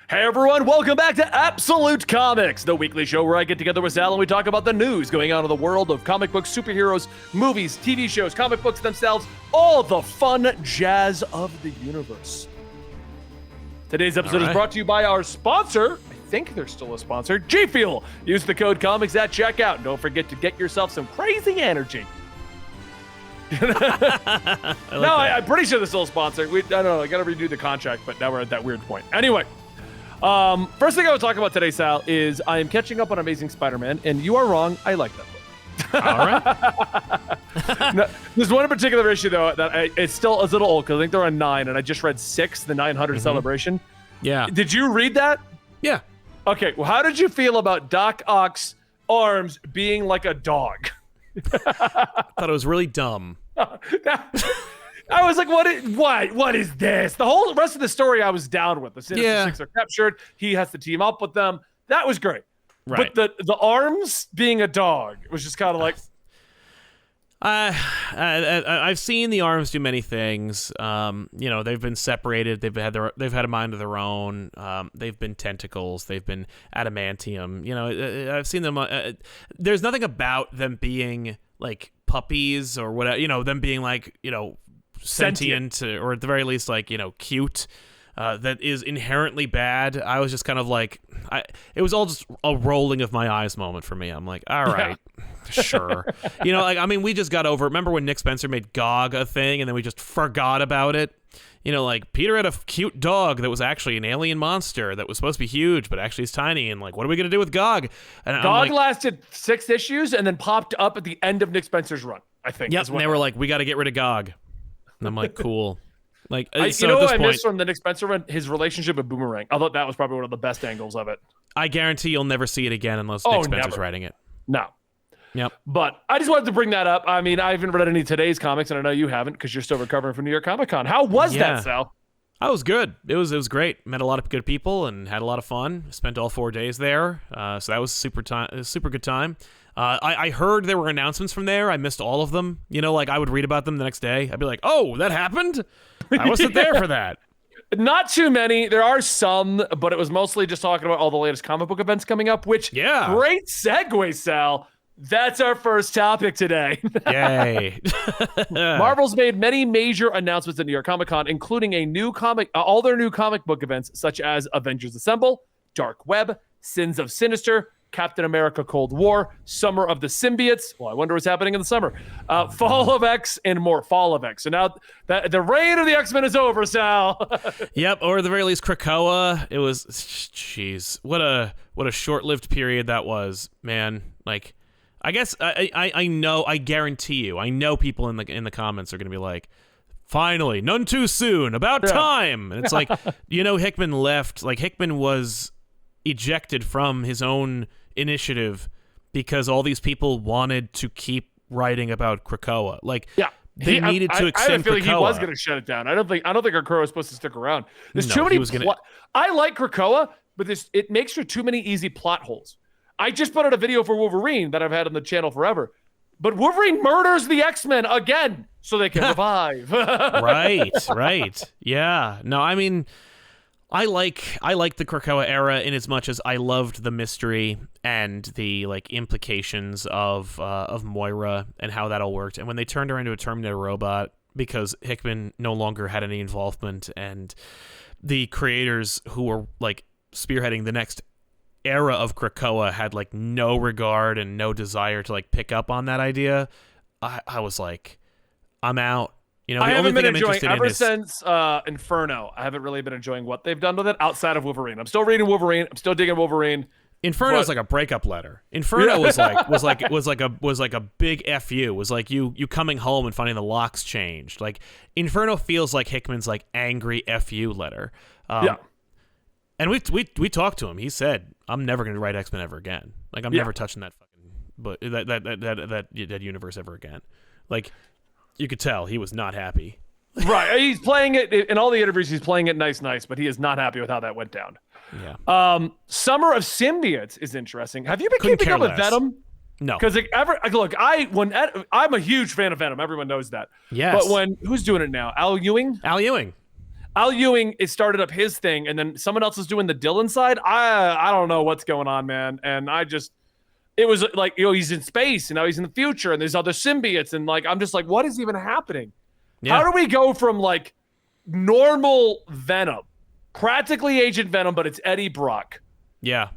Hey everyone, welcome back to Absolute Comics, the weekly show where I get together with Sal and we talk about the news going on in the world of comic books, superheroes, movies, TV shows, comic books themselves, all the fun jazz of the universe. Today's episode is brought to you by our sponsor. I think they're still a sponsor, G Fuel. Use the code COMICS at checkout and don't forget to get yourself some crazy energy. I'm pretty sure they're still a sponsor. I don't know, I gotta redo the contract, but now we're at that weird point. Anyway. First thing I would talk about today, Sal, is I am catching up on Amazing Spider-Man, and you are wrong. I like that book. All right. No, there's one in particular issue, though, that it's still a little old, because I think they're on 9, and I just read 6, the 900 celebration. Yeah. Did you read that? Yeah. Okay, well, how did you feel about Doc Ock's arms being like a dog? I thought it was really dumb. I was like, what is this? The whole rest of the story I was down with. The Sinister Six are captured. He has to team up with them. That was great. Right. But the arms being a dog was just kind of like... I've seen the arms do many things. They've been separated. They've had a mind of their own. They've been tentacles. They've been adamantium. I've seen them. There's nothing about them being like puppies or whatever. Them being like sentient or at the very least like cute. That is inherently bad. I was just kind of like, it was all just a rolling of my eyes moment for me. I'm like, all right, sure. We just got over. Remember when Nick Spencer made GOG a thing, and then we just forgot about it? Peter had a cute dog that was actually an alien monster that was supposed to be huge, but actually is tiny. And like, what are we gonna do with GOG? And GOG lasted 6 issues and then popped up at the end of Nick Spencer's run, I think. Yep. And they were like, we got to get rid of GOG. And I'm like, cool. Like, what I missed from the Nick Spencer one? His relationship with Boomerang. I thought that was probably one of the best angles of it. I guarantee you'll never see it again unless Nick Spencer's writing it. No. Yep. But I just wanted to bring that up. I mean, I haven't read any of today's comics, and I know you haven't because you're still recovering from New York Comic Con. How was that, Sal? That was good. It was great. Met a lot of good people and had a lot of fun. Spent all 4 days there, so that was super good time. I heard there were announcements from there. I missed all of them. I would read about them the next day. I'd be like, oh, that happened? I wasn't there for that. Not too many. There are some, but it was mostly just talking about all the latest comic book events coming up, which, great segue, Sal. That's our first topic today. Yay. Marvel's made many major announcements at New York Comic Con, including all their new comic book events, such as Avengers Assemble, Dark Web, Sins of Sinister, Captain America Cold War, Summer of the Symbiotes. Well, I wonder what's happening in the summer. Fall of X and more. Fall of X. So now the reign of the X-Men is over, Sal. Yep, or at the very least, Krakoa. It was, jeez, what a short-lived period that was, man. Like, I guess I guarantee you, I know people in the comments are going to be like, finally, none too soon, about time. And it's like, Hickman left. Like, Hickman was ejected from his own initiative because all these people wanted to keep writing about Krakoa. Like, they needed to extend Krakoa. I have a feeling he was going to shut it down. I don't think Krakoa is supposed to stick around. There's too many. I like Krakoa, but it makes for too many easy plot holes. I just put out a video for Wolverine that I've had on the channel forever, but Wolverine murders the X-Men again so they can revive. Right. Yeah. No, I mean, I like the Krakoa era in as much as I loved the mystery and the implications of Moira and how that all worked. And when they turned her into a Terminator robot because Hickman no longer had any involvement, and the creators who were spearheading the next era of Krakoa had no regard and no desire to pick up on that idea, I was like, I'm out. I haven't been enjoying ever since Inferno. I haven't really been enjoying what they've done with it outside of Wolverine. I'm still reading Wolverine. I'm still digging Wolverine. Inferno is like a breakup letter. Inferno was like a big FU. Was like you coming home and finding the locks changed. Like, Inferno feels like Hickman's angry FU letter. And we talked to him. He said, "I'm never going to write X-Men ever again. I'm never touching that that universe ever again." Like, you could tell he was not happy. Right. He's playing it in all the interviews. He's playing it nice, but he is not happy with how that went down. Yeah. Summer of Symbiotes is interesting. Have you been keeping up with Venom? No. Because I'm a huge fan of Venom. Everyone knows that. Yes. But who's doing it now? Al Ewing? Al Ewing. Al Ewing is started up his thing, and then someone else is doing the Dylan side. I don't know what's going on, man. And it was like, he's in space, and now he's in the future, and there's other symbiotes, and like, I'm just like, what is even happening? Yeah. How do we go from like normal Venom, practically Agent Venom, but it's Eddie Brock. Yeah.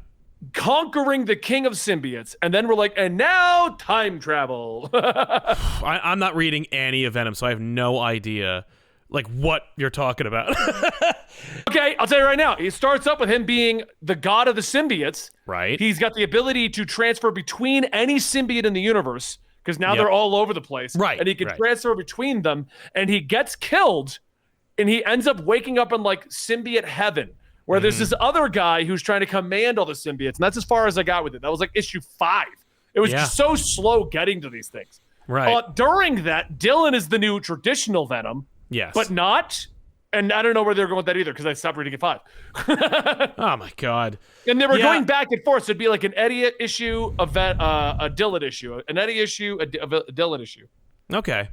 Conquering the king of symbiotes, and then we're like, and now time travel. I'm not reading any of Venom, so I have no idea like what you're talking about. Okay, I'll tell you right now. It starts up with him being the god of the symbiotes. Right. He's got the ability to transfer between any symbiote in the universe, because now they're all over the place. Right. And he can transfer between them, and he gets killed, and he ends up waking up in like symbiote heaven, where there's this other guy who's trying to command all the symbiotes, and that's as far as I got with it. That was like issue 5. It was just so slow getting to these things. Right. During that, Dylan is the new traditional Venom. Yes. But not, and I don't know where they're going with that either, because I stopped reading at 5. Oh my God. And they were going back and forth, so it'd be like an Eddie issue, a Dylan issue, an Eddie issue, a Dylan issue. Okay.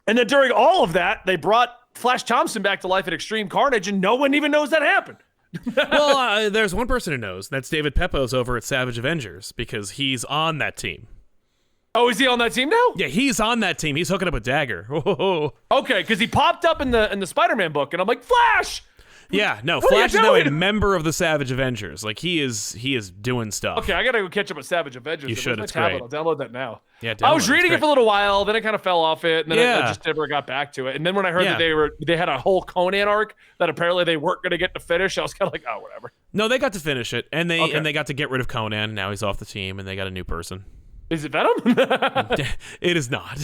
And then during all of that, they brought Flash Thompson back to life at Extreme Carnage, and no one even knows that happened. Well, there's one person who knows. That's David Pepose over at Savage Avengers, because he's on that team. Oh, is he on that team now? Yeah, he's on that team. He's hooking up with Dagger. Whoa. Okay, because he popped up in the Spider-Man book, and I'm like, Flash! Yeah, no, Flash is now a member of the Savage Avengers. Like, he is doing stuff. Okay, I gotta go catch up with Savage Avengers. You should, it's great. I'll download that now. Yeah, I was reading it for a little while, then I kind of fell off it, and then I just never got back to it. And then when I heard that they had a whole Conan arc that apparently they weren't gonna get to finish, I was kind of like, oh, whatever. No, they got to finish it, and they got to get rid of Conan. Now he's off the team, and they got a new person. Is it Venom? It is not.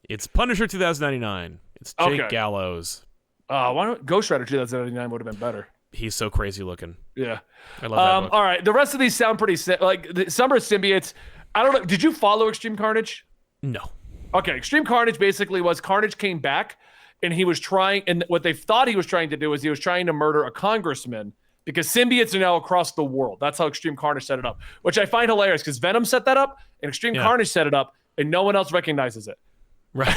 It's Punisher 2099. It's Jake Gallows. Why don't Ghost Rider 2099 would have been better. He's so crazy looking. Yeah. I love that book. All right. The rest of these sound pretty like the Summer Symbiotes. I don't know. Did you follow Extreme Carnage? No. Okay. Extreme Carnage basically was Carnage came back, and he was trying, and what they thought he was trying to do was he was trying to murder a congressman, because symbiotes are now across the world. That's how Extreme Carnage set it up, which I find hilarious, because Venom set that up and Extreme Carnage set it up, and no one else recognizes it. Right.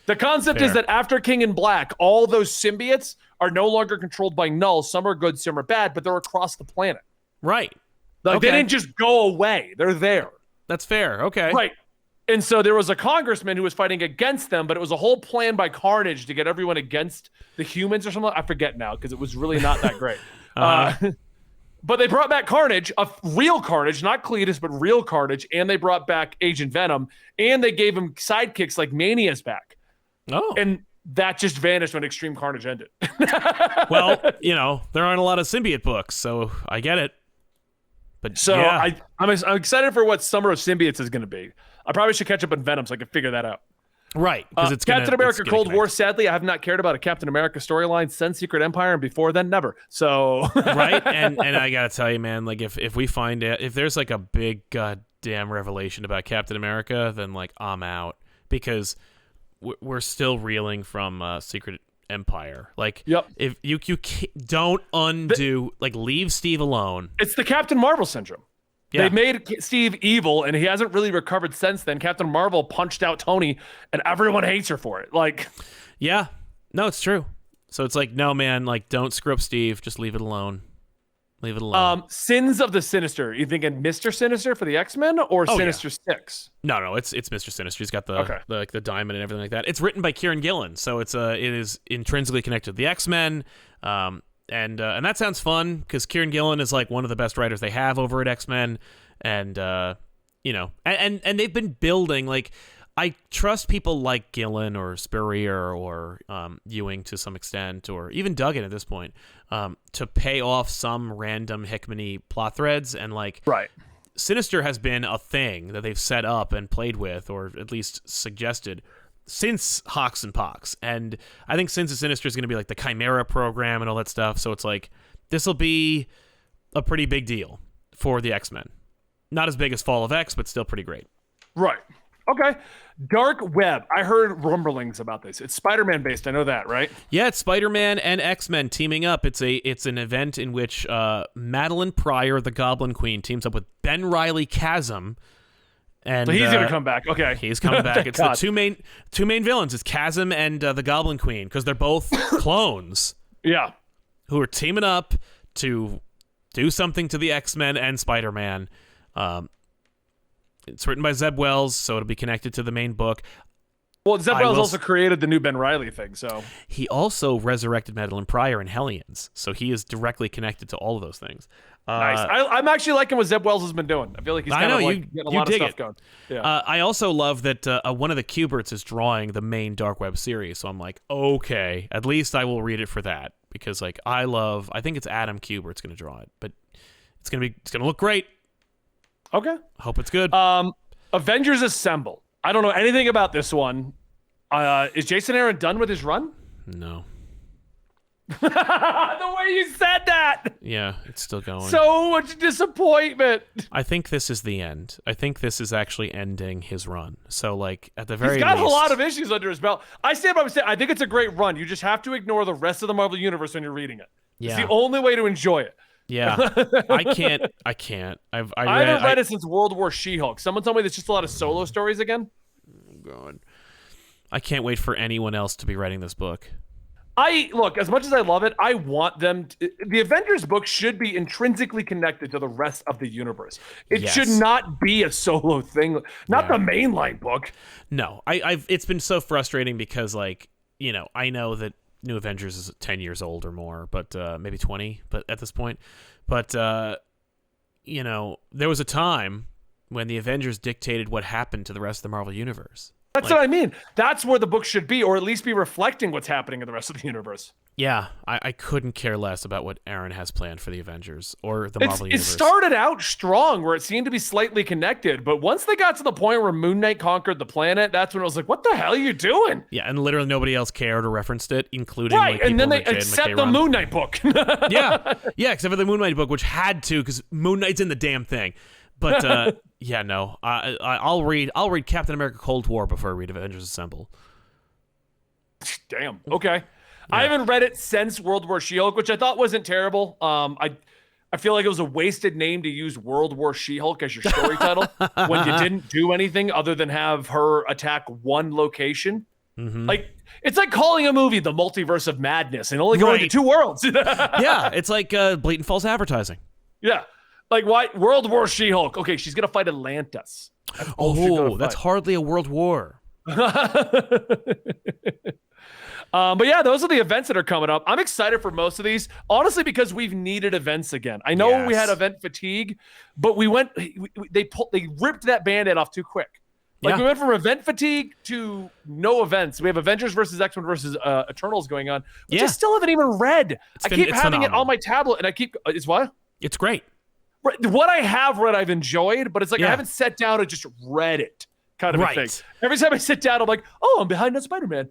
The concept is that after King in Black, all those symbiotes are no longer controlled by Null. Some are good, some are bad, but they're across the planet. Right. Like they didn't just go away. They're there. That's fair. Okay. Right. And so there was a congressman who was fighting against them, but it was a whole plan by Carnage to get everyone against the humans or something. I forget now, because it was really not that great. But they brought back Carnage, a real Carnage, not Cletus, but real Carnage, and they brought back Agent Venom, and they gave him sidekicks like Mania's back. Oh. And that just vanished when Extreme Carnage ended. Well, there aren't a lot of symbiote books, so I get it. But so I'm excited for what Summer of Symbiotes is going to be. I probably should catch up on Venom so I can figure that out. Right, because it's Captain America Cold War. Sadly, I have not cared about a Captain America storyline since Secret Empire, and before then, never. So right, and I gotta tell you, man, like if we find it, if there's like a big goddamn revelation about Captain America, then like I'm out, because we're still reeling from Secret Empire. Like, if you don't undo, like, leave Steve alone. It's the Captain Marvel syndrome. Yeah. They made Steve evil, and he hasn't really recovered since then. Captain Marvel punched out Tony, and everyone hates her for it. Like, yeah, no, it's true. So it's like, no, man, like, don't screw up Steve. Just leave it alone. Leave it alone. Sins of the Sinister. You thinking Mr. Sinister for the X-Men or Sinister 6? No, it's Mr. Sinister. He's got the diamond and everything like that. It's written by Kieran Gillen, so it is intrinsically connected to the X-Men. And that sounds fun, because Kieran Gillen is like one of the best writers they have over at X-Men, and and they've been building, like, I trust people like Gillen or Spurrier or Ewing to some extent, or even Duggan at this point, to pay off some random Hickman-y plot threads, and like Sinister has been a thing that they've set up and played with, or at least suggested, since Hawks and Pox. And I think Sins of Sinister is going to be like the Chimera program and all that stuff. So it's like, this will be a pretty big deal for the X-Men. Not as big as Fall of X, but still pretty great. Right. Okay. Dark Web. I heard rumblings about this. It's Spider-Man based. I know that, right? Yeah, it's Spider-Man and X-Men teaming up. It's an event in which Madeline Pryor, the Goblin Queen, teams up with Ben Reilly Chasm And so he's gonna come back. Okay, he's coming back. It's God. the two main villains. It's Chasm and the Goblin Queen, because they're both clones. Yeah, who are teaming up to do something to the X-Men and Spider-Man. It's written by Zeb Wells, so it'll be connected to the main book. well, Zeb Wells also created the new Ben Reilly thing, so He also resurrected Madeline Pryor in Hellions, so he is directly connected to all of those things. nice. I'm actually liking what Zeb Wells has been doing. I feel like he's kind of like getting a lot of stuff going. Yeah. I also love that one of the Kuberts is drawing the main Dark Web series, so I'm like, okay, at least I will read it for that, because like I think it's Adam Kubert's going to draw it, but it's going to look great. Okay. Hope it's good. Avengers Assemble. I don't know anything about this one. Is Jason Aaron done with his run? No. The way you said that. Yeah, it's still going. So much disappointment. I think this is the end. I think this is actually ending his run. So, like, at the very least... He's got least, a lot of issues under his belt. I stand by saying I think it's a great run. You just have to ignore the rest of the Marvel Universe when you're reading it. Yeah. It's the only way to enjoy it. Yeah. I can't. I haven't read it since World War She-Hulk. Someone told me there's just a lot of solo stories again. Oh, God. I can't wait for anyone else to be writing this book. Look, as much as I love it, I want them the Avengers book should be intrinsically connected to the rest of the universe. It should not be a solo thing, not the mainline book. No, it's been so frustrating because, like, you know, I know that New Avengers is 10 years old or more, but maybe 20, but at this point. But, you know, there was a time when the Avengers dictated what happened to the rest of the Marvel Universe. That's what I mean. That's where the book should be, or at least be reflecting what's happening in the rest of the universe. Yeah, I couldn't care less about what Aaron has planned for the Avengers or the Marvel Universe. It started out strong, where it seemed to be slightly connected, but once they got to the point where Moon Knight conquered the planet, that's when it was like, what the hell are you doing? Yeah, and literally nobody else cared or referenced it, including right, like, and then they like accept the Moon Knight book. yeah, except for the Moon Knight book, which had to, because Moon Knight's in the damn thing. But yeah, no, I'll read Captain America: Cold War before I read Avengers Assemble. Damn. Okay. Yeah. I haven't read it since World War She-Hulk, which I thought wasn't terrible. I feel like it was a wasted name to use World War She-Hulk as your story title when you didn't do anything other than have her attack one location. Mm-hmm. Like, it's like calling a movie The Multiverse of Madness and only going to two worlds. Yeah, it's like blatant false advertising. Yeah. Like, why? World War She-Hulk. Okay, she's going to fight Atlantis. That's hardly a world war. But yeah, those are the events that are coming up. I'm excited for most of these, honestly, because we've needed events again. I know we had event fatigue, but they ripped that Band-Aid off too quick. Like, we went from event fatigue to no events. We have Avengers versus X-Men versus Eternals going on, which I still haven't even read. I keep having it on my tablet, and it's what? It's great. What I have read, I've enjoyed, but it's like I haven't sat down and just read it, kind of a thing. Every time I sit down, I'm like, oh, I'm behind on Spider-Man.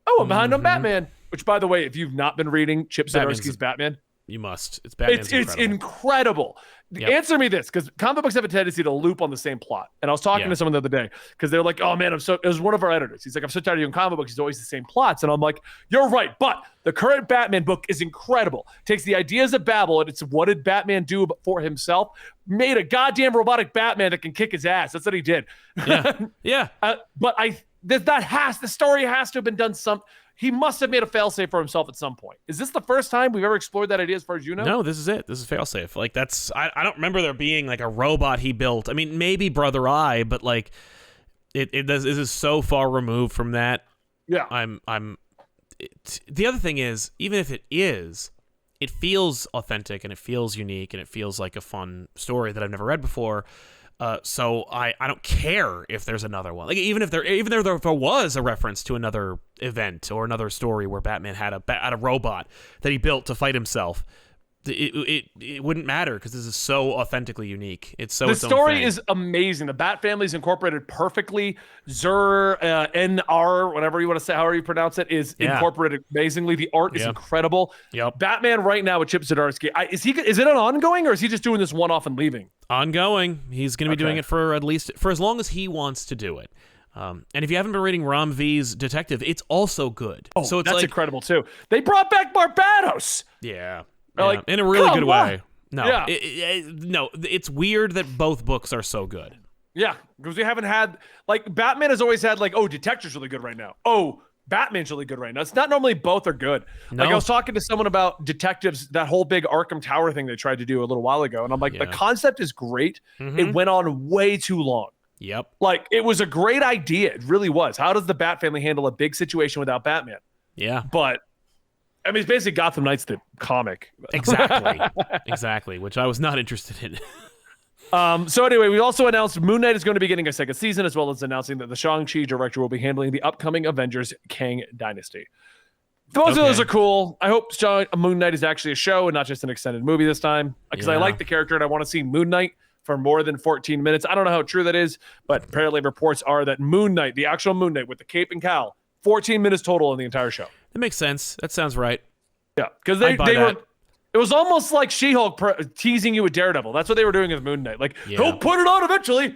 Oh, I'm behind on Batman. Which, by the way, if you've not been reading Chip Zdarsky's Batman, you must. It's Batman's It's incredible. Answer me this, because comic books have a tendency to loop on the same plot. And I was talking to someone the other day, because they're like, oh man, it was one of our editors. He's like, I'm so tired of doing comic books. It's always the same plots. And I'm like, you're right. But the current Batman book is incredible. Takes the ideas of Babel and it's what did Batman do for himself? Made a goddamn robotic Batman that can kick his ass. That's what he did. Yeah. But the story has to have been done he must have made a failsafe for himself at some point. Is this the first time we've ever explored that idea as far as you know? No, this is it. This is failsafe. Like, I don't remember there being like a robot he built. I mean, maybe Brother Eye, but like this is so far removed from that. Yeah. The other thing is, even if it is, it feels authentic and it feels unique and it feels like a fun story that I've never read before. So I don't care if there's another one. Like, even if there was a reference to another event or another story where Batman had a robot that he built to fight himself, it wouldn't matter because this is so authentically unique. The story is amazing. The Bat family is incorporated perfectly. NR, whatever you want to say, however you pronounce it, is incorporated amazingly. The art is incredible. Yep. Batman right now with Chip Zdarsky. Is it an ongoing or is he just doing this one-off and leaving? Ongoing. He's going to be doing it for as long as he wants to do it. And if you haven't been reading Ram V's Detective, it's also good. Oh, so that's incredible too. They brought back Barbados. Yeah. Like, in a really good way. No, yeah. No, it's weird that both books are so good. Yeah, because we haven't had, like, Batman has always had, like, oh, Detective's really good right now. Oh, Batman's really good right now. It's not normally both are good. No. Like, I was talking to someone about Detectives, that whole big Arkham Tower thing they tried to do a little while ago, and I'm like, the concept is great. It went on way too long. Yep. Like, it was a great idea. It really was. How does the Bat family handle a big situation without Batman? Yeah. But, I mean, it's basically Gotham Knights, the comic. Exactly, which I was not interested in. So anyway, we also announced Moon Knight is going to be getting a second season, as well as announcing that the Shang-Chi director will be handling the upcoming Avengers Kang Dynasty. Both of those are cool. I hope Moon Knight is actually a show and not just an extended movie this time, because I like the character and I want to see Moon Knight for more than 14 minutes. I don't know how true that is, but apparently reports are that Moon Knight, the actual Moon Knight with the cape and cowl, 14 minutes total in the entire show. That makes sense. That sounds right. Yeah, because they were... It was almost like She-Hulk teasing you with Daredevil. That's what they were doing with Moon Knight. Like, he'll put it on eventually.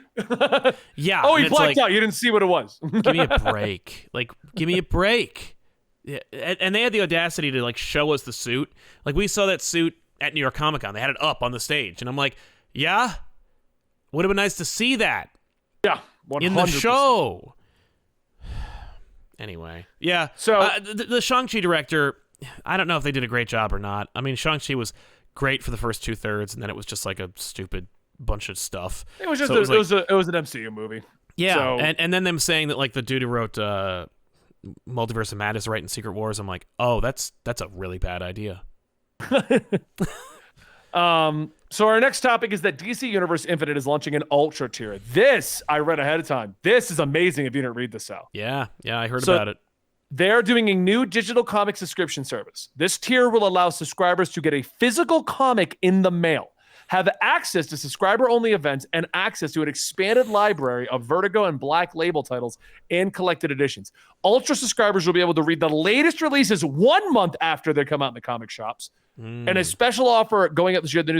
Yeah. Oh, he blacked out. You didn't see what it was. Give me a break. Like, give me a break. Yeah. And they had the audacity to, like, show us the suit. Like, we saw that suit at New York Comic Con. They had it up on the stage. And I'm like, yeah? Would have been nice to see that. Yeah. 100%. In the show. Anyway. Yeah. So the Shang-Chi director... I don't know if they did a great job or not. I mean, Shang-Chi was great for the first 2/3, and then it was just like a stupid bunch of stuff. It was just so it was an MCU movie. Yeah, so. and then them saying that like the dude who wrote Multiverse of Madness writing Secret Wars, I'm like, oh, that's a really bad idea. So our next topic is that DC Universe Infinite is launching an Ultra tier. This I read ahead of time. This is amazing if you didn't read this out. Yeah, I heard about it. They're doing a new digital comic subscription service. This tier will allow subscribers to get a physical comic in the mail, have access to subscriber-only events, and access to an expanded library of Vertigo and Black Label titles and collected editions. Ultra subscribers will be able to read the latest releases 1 month after they come out in the comic shops. And a special offer going up this year, the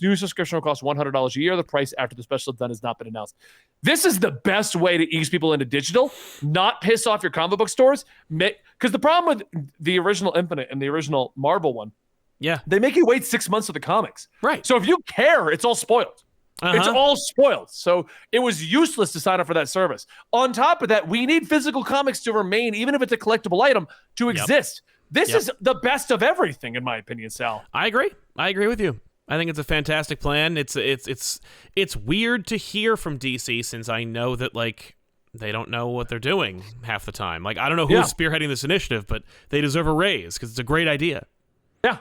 new subscription will cost $100 a year. The price after the special done has not been announced. This is the best way to ease people into digital, not piss off your comic book stores. Because the problem with the original Infinite and the original Marvel one, they make you wait 6 months for the comics. Right. So if you care, it's all spoiled. It's all spoiled. So it was useless to sign up for that service. On top of that, we need physical comics to remain, even if it's a collectible item, to exist. This is the best of everything, in my opinion, Sal. I agree with you. I think it's a fantastic plan. It's weird to hear from DC since I know that like they don't know what they're doing half the time. Like I don't know who's spearheading this initiative, but they deserve a raise because it's a great idea. Yeah.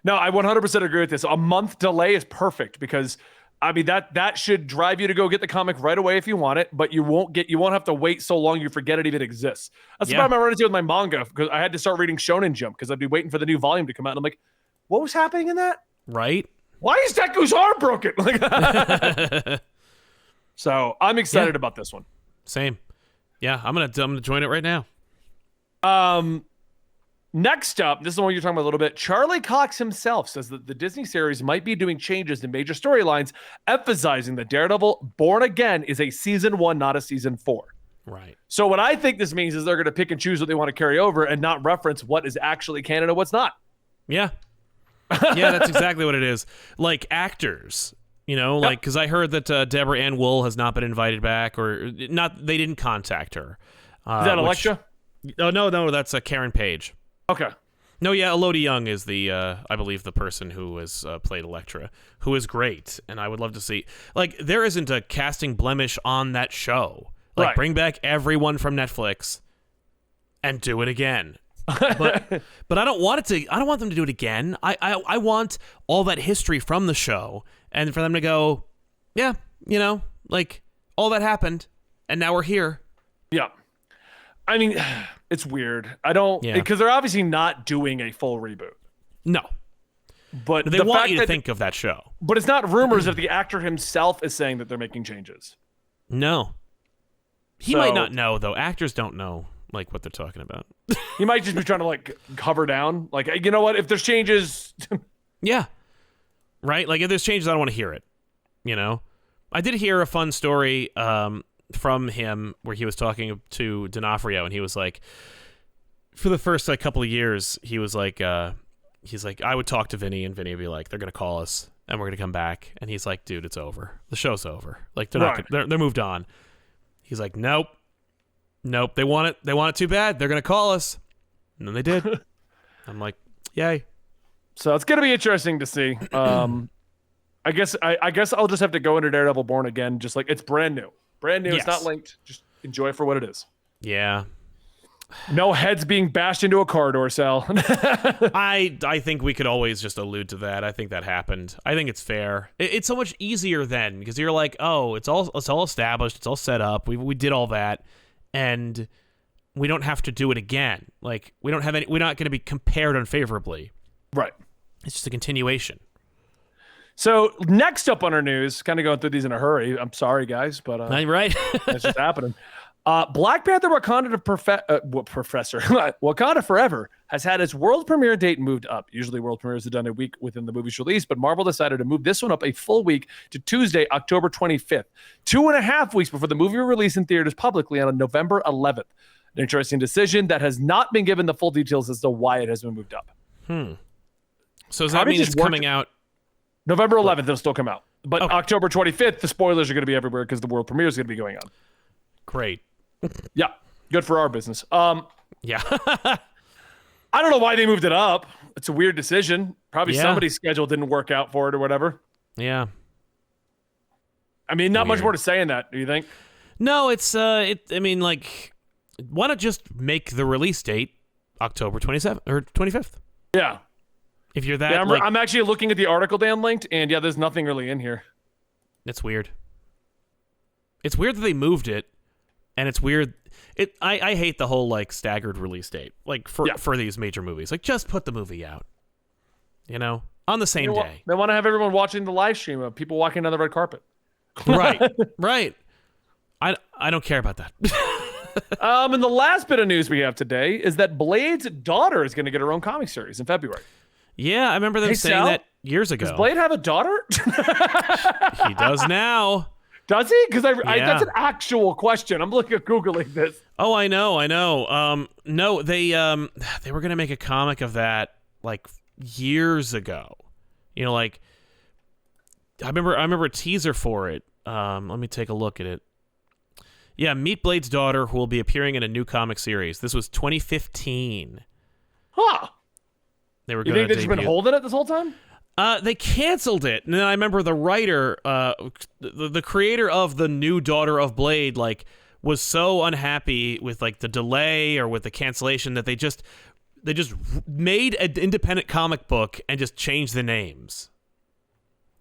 No, I 100% agree with this. A month delay is perfect because I mean that should drive you to go get the comic right away if you want it, but you won't have to wait so long you forget it even exists. That's the problem I run into with my manga because I had to start reading Shonen Jump because I'd be waiting for the new volume to come out and I'm like, what was happening in that? Right? Why is Deku's arm broken? So I'm excited about this one. Same. Yeah, I'm gonna join it right now. Next up, this is the one you're talking about a little bit. Charlie Cox himself says that the Disney series might be doing changes in major storylines, emphasizing that Daredevil Born Again is a season 1, not a season 4. Right. So what I think this means is they're going to pick and choose what they want to carry over and not reference what is actually canon and what's not. Yeah. Yeah, that's exactly what it is. Like actors, like because I heard that Deborah Ann Wool has not been invited back or not. They didn't contact her. Is that Elektra? No, that's Karen Page. Okay. No, yeah, Elodie Young is the, I believe, the person who has played Elektra, who is great, and I would love to see. Like, there isn't a casting blemish on that show. Like, bring back everyone from Netflix and do it again. But I don't want I don't want them to do it again. I want all that history from the show, and for them to go, yeah, like all that happened, and now we're here. Yeah. I mean, it's weird. I don't because they're obviously not doing a full reboot. No, but they want you to think of that show. But it's not rumors if the actor himself is saying that they're making changes. No, he might not know though. Actors don't know like what they're talking about. He might just be trying to like cover down. Like, you know what? If there's changes, yeah, right. Like if there's changes, I don't want to hear it. I did hear a fun story. From him where he was talking to D'Onofrio and he was like for the first couple of years he was like he's like I would talk to Vinny and Vinny would be like they're gonna call us and we're gonna come back. And he's like, dude, it's over. The show's over. Like they're not. They're moved on. He's like, nope. They want it. They want it too bad. They're gonna call us. And then they did. I'm like, yay. So it's gonna be interesting to see. I guess I'll just have to go into Daredevil Born Again. Just like it's brand new. Yes. It's not linked. Just enjoy it for what it is. Yeah. No heads being bashed into a corridor cell. I think we could always just allude to that. I think that happened. I think it's fair. It's so much easier then because you're like, oh, it's all established. It's all set up. We did all that, and we don't have to do it again. Like we don't have any. We're not going to be compared unfavorably. Right. It's just a continuation. So next up on our news, kind of going through these in a hurry. I'm sorry, guys, but right. That's just happening. Black Panther Wakanda Forever has had its world premiere date moved up. Usually world premieres are done a week within the movie's release, but Marvel decided to move this one up a full week to Tuesday, October 25th, 2.5 weeks before the movie will release in theaters publicly on November 11th. An interesting decision that has not been given the full details as to why it has been moved up. So does that mean it's coming out? November 11th, it'll still come out. But okay. October 25th, the spoilers are going to be everywhere because the world premiere is going to be going on. Great. Yeah, good for our business. Yeah. I don't know why they moved it up. It's a weird decision. Probably somebody's schedule didn't work out for it or whatever. Yeah. I mean, not much more to say in that, do you think? No, it's I mean, like, why not just make the release date October 27th or 25th? Yeah. If you're that, yeah, I'm actually looking at the article Dan linked, and yeah, there's nothing really in here. It's weird. It's weird that they moved it. And it's weird. I hate the whole like staggered release date, like for these major movies. Like just put the movie out, on the same day. They want to have everyone watching the live stream of people walking down the red carpet. Right. I don't care about that. And the last bit of news we have today is that Blade's daughter is going to get her own comic series in February. Yeah, I remember them saying that years ago. Does Blade have a daughter? He does now. Does he? Because that's an actual question. I'm looking at Googling this. Oh, I know. No, they were gonna make a comic of that like years ago. Like I remember a teaser for it. Let me take a look at it. Yeah, meet Blade's daughter, who will be appearing in a new comic series. This was 2015. Huh. They were. You think they've just been holding it this whole time? They canceled it, and then I remember the writer, the creator of the new Daughter of Blade, like was so unhappy with like the delay or with the cancellation that they just made an independent comic book and just changed the names.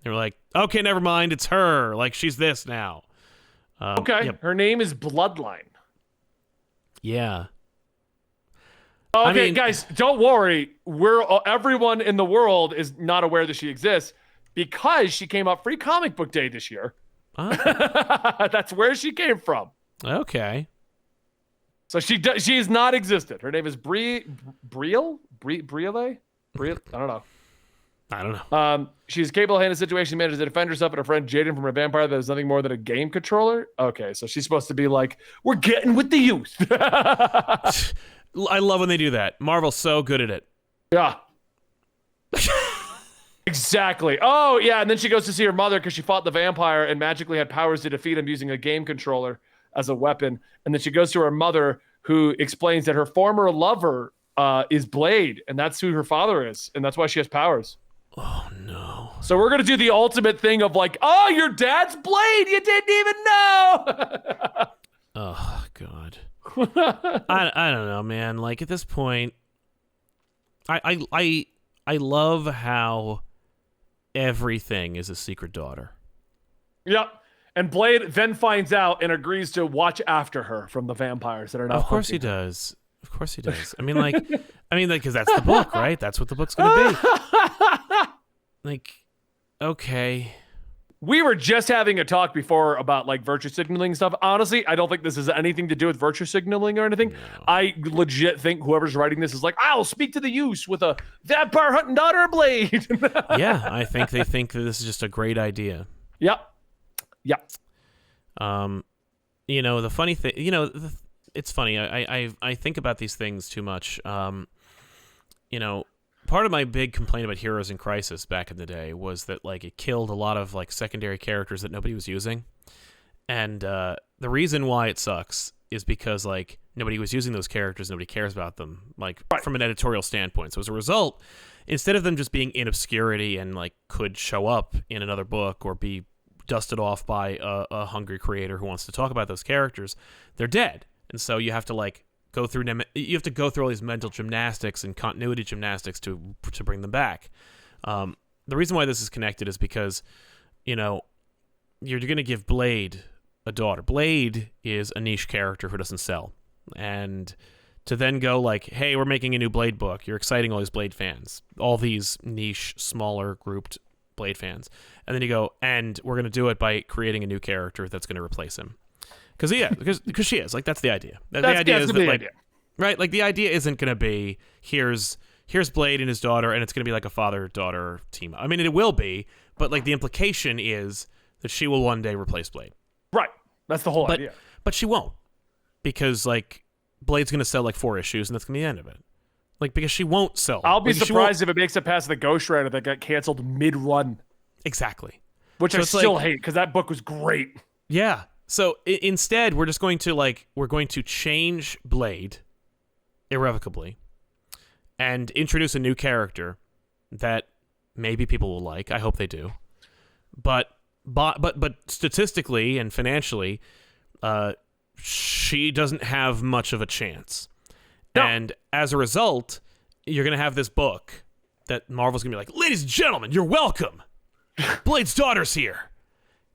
They were like, okay, never mind, it's her. Like she's this now. Okay, yep. Her name is Bloodline. Yeah. Okay, guys, don't worry. Everyone in the world is not aware that she exists because she came up free comic book day this year. That's where she came from. Okay. So she has not existed. Her name is Brielle? I don't know. She's capable of handling a situation, manages to defend herself and her friend Jaden from a vampire that is nothing more than a game controller. Okay, so she's supposed to be like, we're getting with the youth. I love when they do that. Marvel's so good at it. Yeah. Exactly. Oh, yeah, and then she goes to see her mother because she fought the vampire and magically had powers to defeat him using a game controller as a weapon. And then she goes to her mother, who explains that her former lover is Blade, and that's who her father is, and that's why she has powers. Oh, no. So we're going to do the ultimate thing of like, oh, your dad's Blade! You didn't even know! Oh, God. I don't know, man. Like at this point, I love how everything is a secret daughter. Yep. And Blade then finds out and agrees to watch after her from the vampires that are now. Of course he does. Of course he does. I mean, because that's the book, right? That's what the book's gonna be. Like, okay. We were just having a talk before about like virtue signaling stuff. Honestly, I don't think this has anything to do with virtue signaling or anything. No. I legit think whoever's writing this is like, I'll speak to the use with a vampire hunting daughter of Blade. Yeah, I think they think that this is just a great idea. Yep. Yep. The funny thing, it's funny. I think about these things too much. part of my big complaint about Heroes in Crisis back in the day was that like it killed a lot of like secondary characters that nobody was using. And the reason why it sucks is because like nobody was using those characters, nobody cares about them, like from an editorial standpoint. So as a result, instead of them just being in obscurity and like could show up in another book or be dusted off by a hungry creator who wants to talk about those characters, they're dead. And so you have to like go through all these mental gymnastics and continuity gymnastics to bring them back. The reason why this is connected is because, you know, you're going to give Blade a daughter. Blade is a niche character who doesn't sell. And to then go like, hey, we're making a new Blade book. You're exciting all these Blade fans. All these niche, smaller grouped Blade fans. And then you go, and we're going to do it by creating a new character that's going to replace him. Because she is. Like, that's the idea. The idea is that, like, idea. Right? Like, the idea isn't going to be, here's Blade and his daughter, and it's going to be like a father-daughter team. I mean, it will be, but, like, the implication is that she will one day replace Blade. Right. That's the whole idea. But she won't. Because, like, Blade's going to sell, like, 4 issues, and that's going to be the end of it. Like, because she won't sell. I'll be surprised if it makes it past the Ghost Rider that got canceled mid-run. Exactly. Which I still hate, because that book was great. Yeah. So instead, we're just going to change Blade irrevocably and introduce a new character that maybe people will like. I hope they do. But statistically and financially, she doesn't have much of a chance. No. And as a result, you're going to have this book that Marvel's going to be like, ladies and gentlemen, you're welcome. Blade's daughter's here.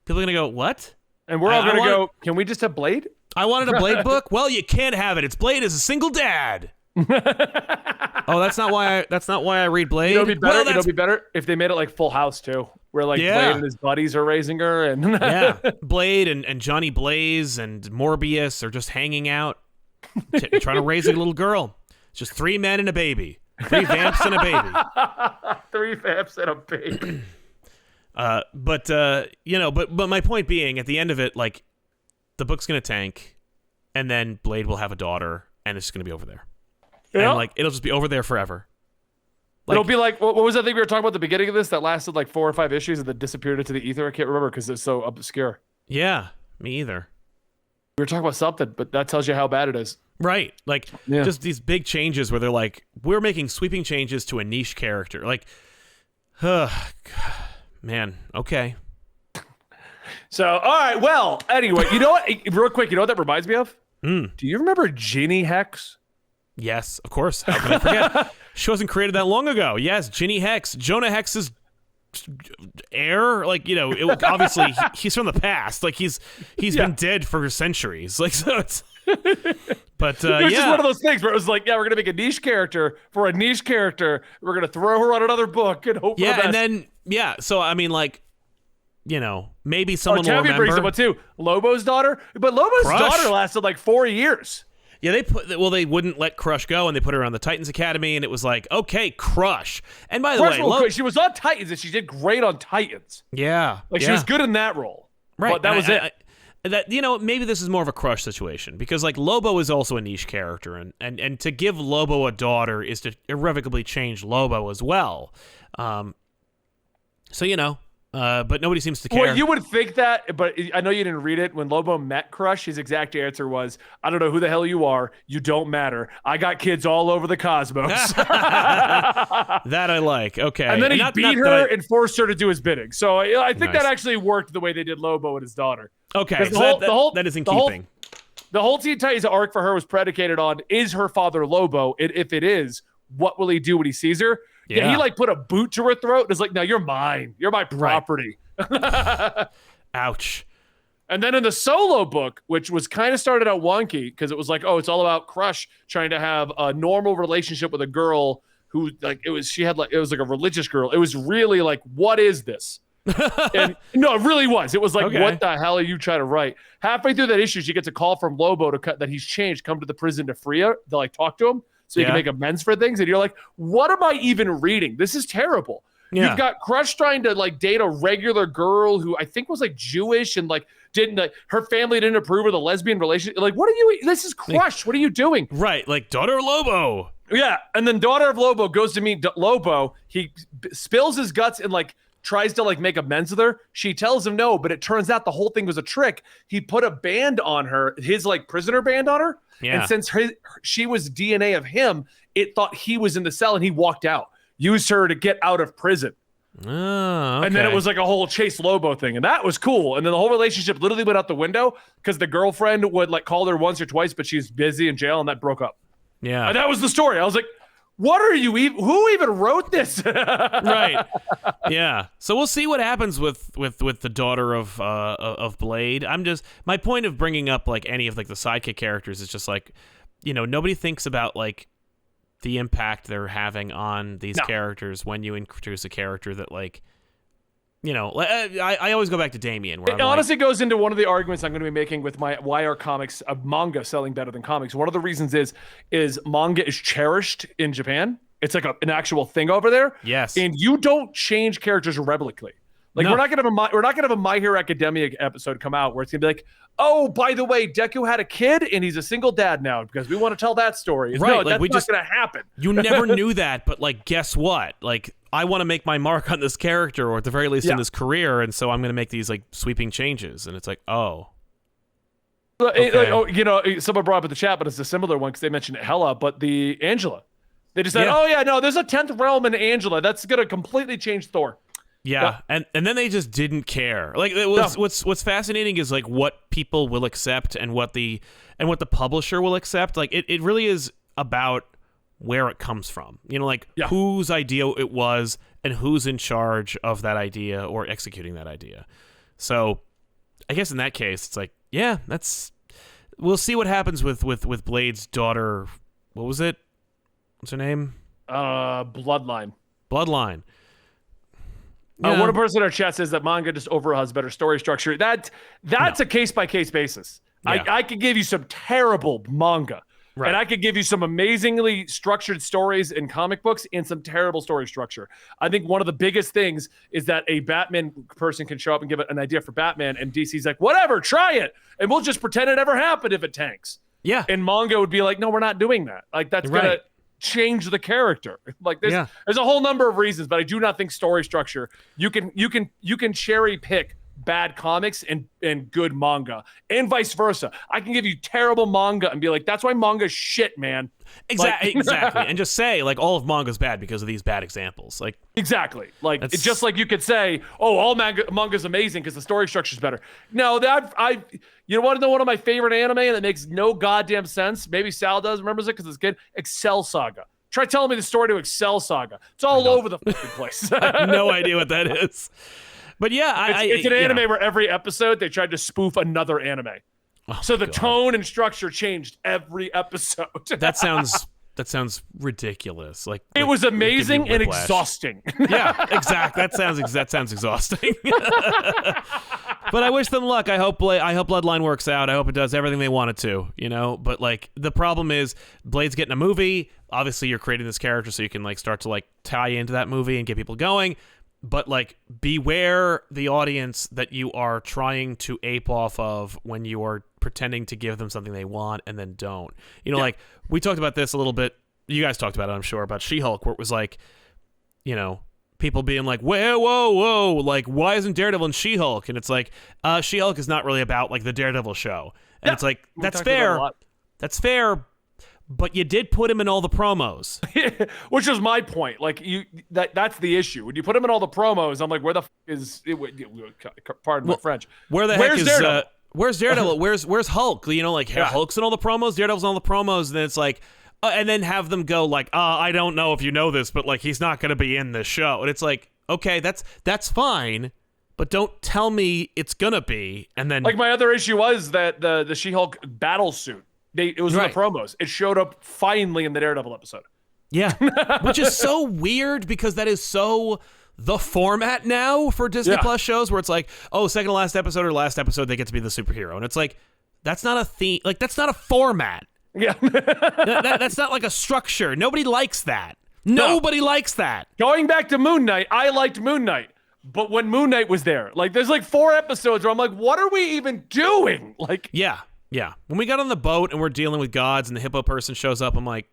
People are going to go, what? And we're all going to go, can we just have Blade? I wanted a Blade book. Well, you can't have it. It's Blade as a single dad. Oh, that's not why I read Blade. It'll be better if they made it like Full House too, where like Blade and his buddies are raising her, and Blade and Johnny Blaze and Morbius are just hanging out, trying to raise a little girl. It's just 3 men and a baby, 3 vamps and a baby, 3 vamps and a baby. But my point being, at the end of it, like, the book's gonna tank, and then Blade will have a daughter, and it's just gonna be over there, and like it'll just be over there forever. Like, it'll be like, what was that thing we were talking about at the beginning of this that lasted like 4 or 5 issues and then disappeared into the ether? I can't remember because it's so obscure. Yeah, me either. We were talking about something, but that tells you how bad it is. Right, like just these big changes where they're like, we're making sweeping changes to a niche character, like, man, okay. So, all right, well, anyway, you know what? Real quick, you know what that reminds me of? Do you remember Ginny Hex? Yes, of course. How can I forget? She wasn't created that long ago. Yes, Ginny Hex. Jonah Hex's heir. Like, you know, obviously he's from the past. Like, he's been dead for centuries. Like, so it's... But it was just one of those things where it was like, we're gonna make a niche character for a niche character. We're gonna throw her on another book and hope for the best. And then so I mean, like, you know, maybe someone will remember. Brings up one too. Lobo's daughter, but Lobo's daughter lasted like 4 years. Yeah, they wouldn't let Crush go, and they put her on the Titans Academy, and it was like, okay, Crush. And by the way, she was on Titans, and she did great on Titans. Yeah, like she was good in that role. Right, but that was it. That, you know, maybe this is more of a Crush situation, because like Lobo is also a niche character, and to give Lobo a daughter is to irrevocably change Lobo as well. So, you know, but nobody seems to care. Well, you would think that, but I know you didn't read it. When Lobo met Crush, his exact answer was, I don't know who the hell you are. You don't matter. I got kids all over the cosmos. That I like. Okay. And then he beat her and forced her to do his bidding. So I think that actually worked the way they did Lobo and his daughter. Okay. So that is in keeping. The whole Teen Titans arc for her was predicated on, is her father Lobo? If it is, what will he do when he sees her? Yeah, he like put a boot to her throat and is like, no, you're mine. You're my property. Right. Ouch. And then in the solo book, which was kind of started out wonky because it was like, it's all about Crush trying to have a normal relationship with a girl who like it was like a religious girl. It was really like, what is this? And no, it really was. It was like, what the hell are you trying to write? Halfway through that issue, she gets a call from Lobo that he's changed, come to the prison to free her, to like talk to him so he can make amends for things. And you're like, what am I even reading? This is terrible. Yeah. You've got Crush trying to like date a regular girl who I think was like Jewish and like didn't like her family didn't approve of the lesbian relationship. Like, what are you? This is Crush. What are you doing? Right, like daughter of Lobo. Yeah, and then daughter of Lobo goes to meet Lobo. He spills his guts and like tries to like make amends with her. She tells him no, but it turns out the whole thing was a trick. He put a band on her, his like prisoner band on her. Yeah. And since she was DNA of him, it thought he was in the cell and he walked out. Used her to get out of prison. Oh, okay. And then it was like a whole Chase Lobo thing. And that was cool. And then the whole relationship literally went out the window because the girlfriend would like call her once or twice, but she's busy in jail and that broke up. Yeah. And that was the story. I was like, what are you even? Who even wrote this? Right. Yeah. So we'll see what happens with the daughter of Blade. My point of bringing up like any of like the sidekick characters is just like, nobody thinks about like the impact they're having on these characters when you introduce a character that like, I always go back to Damien. Where it honestly goes into one of the arguments I'm going to be making with why are comics of manga selling better than comics. One of the reasons is manga is cherished in Japan. It's like an actual thing over there. Yes. And you don't change characters irrevocably. Like No. we're not gonna have a My Hero Academia episode come out where it's gonna be like, oh, by the way, Deku had a kid and he's a single dad now because we want to tell that story. Right, No, like that's not gonna happen. You never knew that, but like, guess what? Like, I want to make my mark on this character, or at the very least in this career, and so I'm going to make these like sweeping changes. And it's like, oh. Okay. Someone brought up in the chat, but it's a similar one because they mentioned Hela, but the Angela. They just said, oh yeah, no, there's a 10th realm in Angela. That's gonna completely change Thor. Yeah, and then they just didn't care. Like what's fascinating is like what people will accept and what the publisher will accept. Like it really is about where it comes from. Whose idea it was and who's in charge of that idea or executing that idea. So I guess in that case it's like, yeah, we'll see what happens with Blade's daughter. What was it? What's her name? Bloodline. Yeah. One person in our chat says that manga just overall has better story structure. That's a case-by-case basis. Yeah. I could give you some terrible manga. Right. And I could give you some amazingly structured stories in comic books and some terrible story structure. I think one of the biggest things is that a Batman person can show up and give an idea for Batman, and DC's like, whatever, try it. And we'll just pretend it never happened if it tanks. Yeah. And manga would be like, no, we're not doing that. Like, that's going to change the character. Like there's a whole number of reasons, but I do not think story structure. You can cherry pick bad comics and good manga, and vice versa. I can give you terrible manga and be like, that's why manga's shit, man. Exactly. And just say like all of manga's bad because of these bad examples. Like exactly. Like it's just like you could say, oh, all manga's amazing because the story structure's better. No, you want to know one of my favorite anime that makes no goddamn sense? Maybe Sal does, remembers it because it's good. Excel Saga. Try telling me the story to Excel Saga. It's all over the fucking place. I have no idea what that is. But yeah, it's an anime where every episode they tried to spoof another anime. Oh, so the tone and structure changed every episode. That sounds ridiculous. Like it was amazing and exhausting. Yeah, exactly. That sounds exhausting. But I wish them luck. I hope Bloodline works out. I hope it does everything they want it to. But like the problem is Blade's getting a movie. Obviously, you're creating this character so you can like start to like tie into that movie and get people going. But like beware the audience that you are trying to ape off of when you are pretending to give them something they want and then don't. Like we talked about this a little bit. You guys talked about it, I'm sure, about She-Hulk, where it was like, people being like, whoa, like why isn't Daredevil in She-Hulk? And it's like, She-Hulk is not really about like the Daredevil show. And it's like, that's fair. But you did put him in all the promos. Which was my point. Like that's the issue. When you put him in all the promos, I'm like, where the is it? Pardon my French. Where's Daredevil? Where's Daredevil? Where's Hulk? Hulk's in all the promos, Daredevil's in all the promos, and then it's like, and then have them go like, I don't know if you know this, but like he's not going to be in this show. And it's like, okay, that's fine, but don't tell me it's gonna be. And then like my other issue was that the She-Hulk battle suit. It was in the promos. It showed up finally in the Daredevil episode. Yeah, which is so weird because that is so the format now for Disney Plus shows where it's like, oh, second to last episode or last episode they get to be the superhero. And it's like, that's not a theme. Like, that's not a format. Yeah. That's not like a structure. Nobody likes that. Nobody likes that. Going back to Moon Knight, I liked Moon Knight. But when Moon Knight was there, like, there's like 4 episodes where I'm like, what are we even doing? Like, yeah. When we got on the boat and we're dealing with gods and the hippo person shows up, I'm like,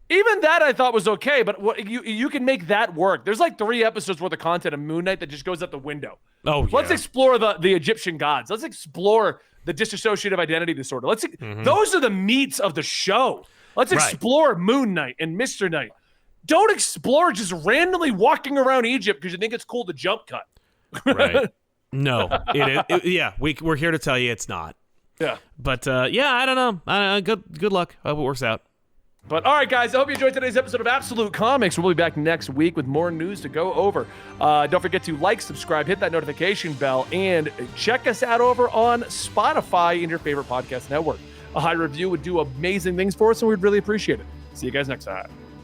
even that I thought was okay, but you can make that work. There's like 3 episodes worth of content of Moon Knight that just goes out the window. Oh, yeah. Let's explore the Egyptian gods. Let's explore the dissociative identity disorder. Those are the meats of the show. Let's explore Moon Knight and Mr. Knight. Don't explore just randomly walking around Egypt because you think it's cool to jump cut. Right. No, we're here to tell you it's not. Yeah. But I don't know. Good luck. I hope it works out. But all right, guys, I hope you enjoyed today's episode of Absolute Comics. We'll be back next week with more news to go over. Don't forget to like, subscribe, hit that notification bell, and check us out over on Spotify and your favorite podcast network. A high review would do amazing things for us, and we'd really appreciate it. See you guys next time.